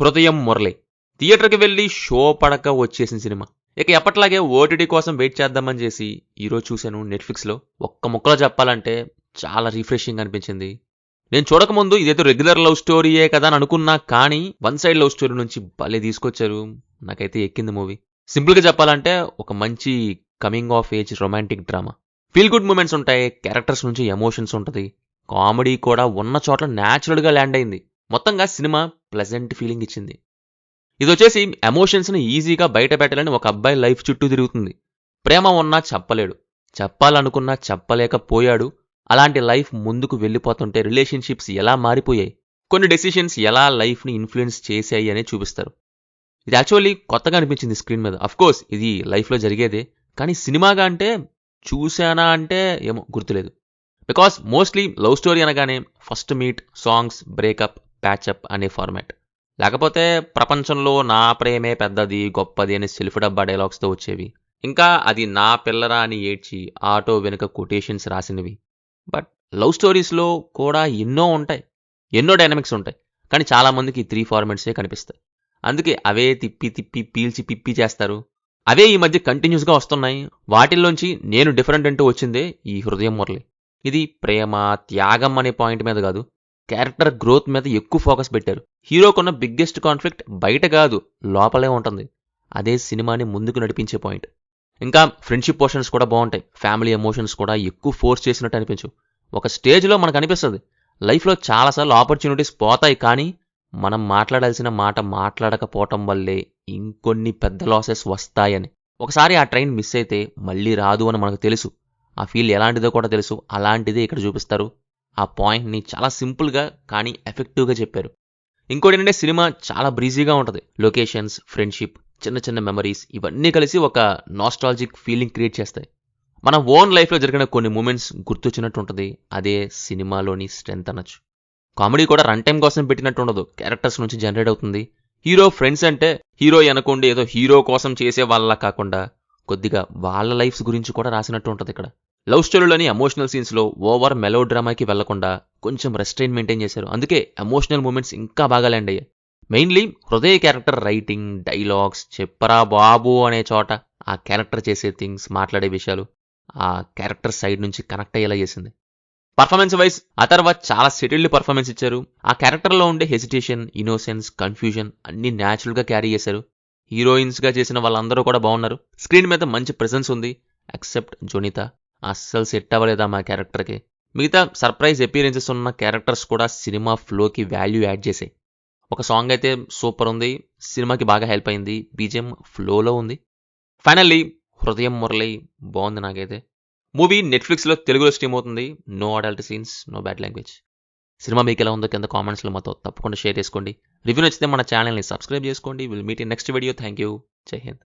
హృదయం మురళి థియేటర్కి వెళ్ళి షో పడక వచ్చేసిన సినిమా. ఇక ఎప్పట్లాగే ఓటీటీ కోసం వెయిట్ చేద్దామని చేసి ఈరోజు చూశాను నెట్ఫ్లిక్స్లో. ఒక్క ముక్కలో చెప్పాలంటే చాలా రిఫ్రెషింగ్ అనిపించింది. నేను చూడకముందు ఇదేదో రెగ్యులర్ లవ్ స్టోరీయే కదా అని అనుకున్నా, కానీ వన్ సైడ్ లవ్ స్టోరీ నుంచి భలే తీసుకొచ్చారు. నాకైతే ఎక్కింది మూవీ. సింపుల్గా చెప్పాలంటే ఒక మంచి coming of age romantic drama. Feel good moments ఉంటాయి, క్యారెక్టర్స్ నుంచి ఎమోషన్స్ ఉంటుంది, కామెడీ కూడా ఉన్న చోట్ల న్యాచురల్గా ల్యాండ్ అయింది. మొత్తంగా సినిమా ప్లెజెంట్ ఫీలింగ్ ఇచ్చింది. ఇది వచ్చేసి ఎమోషన్స్ని ఈజీగా బయట పెట్టాలని ఒక అబ్బాయి లైఫ్ చుట్టూ తిరుగుతుంది. ప్రేమ ఉన్నా చెప్పలేడు, చెప్పాలనుకున్నా చెప్పలేకపోయాడు. అలాంటి లైఫ్ ముందుకు వెళ్ళిపోతుంటే రిలేషన్షిప్స్ ఎలా మారిపోయాయి, కొన్ని డెసిషన్స్ ఎలా లైఫ్ని ఇన్ఫ్లుయెన్స్ చేశాయి అనేది చూపిస్తారు. ఇది యాక్చువల్లీ కొత్తగా అనిపించింది స్క్రీన్ మీద. అఫ్కోర్స్ ఇది లైఫ్లో జరిగేదే, కానీ సినిమాగా అంటే చూశానా అంటే ఏమో గుర్తులేదు. బికాస్ మోస్ట్లీ లవ్ స్టోరీ అనగానే first meet, songs, breakup, patch up అనే ఫార్మాట్. లేకపోతే ప్రపంచంలో నా ప్రేమే పెద్దది గొప్పది అనే సెల్ఫ్ డబ్బా డైలాగ్స్తో వచ్చేవి. ఇంకా అది నా పిల్లరా అని ఏడ్చి ఆటో వెనుక కొటేషన్స్ రాసినవి. బట్ లవ్ స్టోరీస్లో కూడా ఎన్నో ఉంటాయి, ఎన్నో డైనమిక్స్ ఉంటాయి, కానీ చాలామందికి 3 ఫార్మాట్సే కనిపిస్తాయి. అందుకే అవే తిప్పి తిప్పి పీల్చి పిప్పి చేస్తారు. అవే ఈ మధ్య కంటిన్యూస్గా వస్తున్నాయి. వాటిల్లోంచి నేను డిఫరెంట్ అంటూ వచ్చిందే ఈ హృదయం మురళి. ఇది ప్రేమ, త్యాగం అనే పాయింట్ మీద కాదు, క్యారెక్టర్ గ్రోత్ మీద ఎక్కువ ఫోకస్ పెట్టారు. హీరోకున్న బిగ్గెస్ట్ కాన్ఫ్లిక్ట్ బయట కాదు, లోపలే ఉంటుంది. అదే సినిమాని ముందుకు నడిపించే పాయింట్. ఇంకా ఫ్రెండ్షిప్ పోర్షన్స్ కూడా బాగుంటాయి. ఫ్యామిలీ ఎమోషన్స్ కూడా ఎక్కువ ఫోర్స్ చేసినట్టు అనిపించు. ఒక స్టేజ్లో మనకు అనిపిస్తుంది లైఫ్లో చాలాసార్లు ఆపర్చునిటీస్ పోతాయి, కానీ మనం మాట్లాడాల్సిన మాట మాట్లాడకపోవటం వల్లే ఇంకొన్ని పెద్ద లాసెస్ వస్తాయని. ఒకసారి ఆ ట్రైన్ మిస్ అయితే మళ్ళీ రాదు అని మనకు తెలుసు. ఆ ఫీల్ ఎలాంటిదో కూడా తెలుసు. అలాంటిదే ఇక్కడ చూపిస్తారు. ఆ పాయింట్ని చాలా సింపుల్గా కానీ ఎఫెక్టివ్గా చెప్పారు. ఇంకోటి ఏంటంటే సినిమా చాలా బ్రీజీగా ఉంటుంది. లొకేషన్స్, ఫ్రెండ్షిప్, చిన్న చిన్న మెమరీస్ ఇవన్నీ కలిసి ఒక నాస్టాలజిక్ ఫీలింగ్ క్రియేట్ చేస్తాయి. మన ఓన్ లైఫ్లో జరిగిన కొన్ని మూమెంట్స్ గుర్తొచ్చినట్టు ఉంటుంది. అదే సినిమాలోని స్ట్రెంత్ అనొచ్చు. కామెడీ కూడా రన్ టైం కోసం పెట్టినట్టు ఉండదు, క్యారెక్టర్స్ నుంచి జనరేట్ అవుతుంది. హీరో ఫ్రెండ్స్ అంటే హీరో అనుకోండి ఏదో హీరో కోసం చేసే వాళ్ళ కాకుండా కొద్దిగా వాళ్ళ లైఫ్స్ గురించి కూడా రాసినట్టు ఉంటుంది. ఇక్కడ లవ్ స్టోరీలోని ఎమోషనల్ సీన్స్లో ఓవర్ మెలో డ్రామాకి వెళ్లకుండా కొంచెం రెస్ట్రైన్ మెయింటైన్ చేశారు. అందుకే ఎమోషనల్ మూమెంట్స్ ఇంకా బాగా ల్యాండ్ అయ్యాయి. మెయిన్లీ హృదయ క్యారెక్టర్ రైటింగ్, డైలాగ్స్, చెప్పరా బాబు అనే చోట ఆ క్యారెక్టర్ చేసే థింగ్స్, మాట్లాడే విషయాలు ఆ క్యారెక్టర్ సైడ్ నుంచి కనెక్ట్ అయ్యేలా చేసింది. పర్ఫార్మెన్స్ వైజ్ అథర్వ చాలా సెటిల్డ్ పర్ఫార్మెన్స్ ఇచ్చారు. ఆ క్యారెక్టర్లో ఉండే హెసిటేషన్, ఇన్నోసెన్స్, కన్ఫ్యూజన్ అన్ని న్యాచురల్గా క్యారీ చేశారు. హీరోయిన్స్గా చేసిన వాళ్ళందరూ కూడా బాగున్నారు. స్క్రీన్ మీద మంచి ప్రెజెన్స్ ఉంది. ఎక్సెప్ట్ జోనితా, అస్సలు సెట్ అవ్వలేదా మా క్యారెక్టర్కి. మిగతా సర్ప్రైజ్ అపీరెన్సెస్ ఉన్న క్యారెక్టర్స్ కూడా సినిమా ఫ్లోకి వాల్యూ యాడ్ చేసాయి. ఒక సాంగ్ అయితే సూపర్ ఉంది, సినిమాకి బాగా హెల్ప్ అయింది. బీజిఎం ఫ్లోలో ఉంది. ఫైనల్లీ హృదయం మురళి బాగుంది నాకైతే. మూవీ నెట్ఫ్లిక్స్లో తెలుగులో స్ట్రీమ్ అవుతుంది. No adult scenes, no bad language. Cinema మీకు ఎలా ఉందో కింద కామెంట్స్లో మాతో తప్పకుండా షేర్ చేసుకోండి. రివ్యూ నచ్చితే మన ఛానల్ని సబ్స్క్రైబ్ చేసుకోండి. Will meet in next video. Thank you. జై హింద్.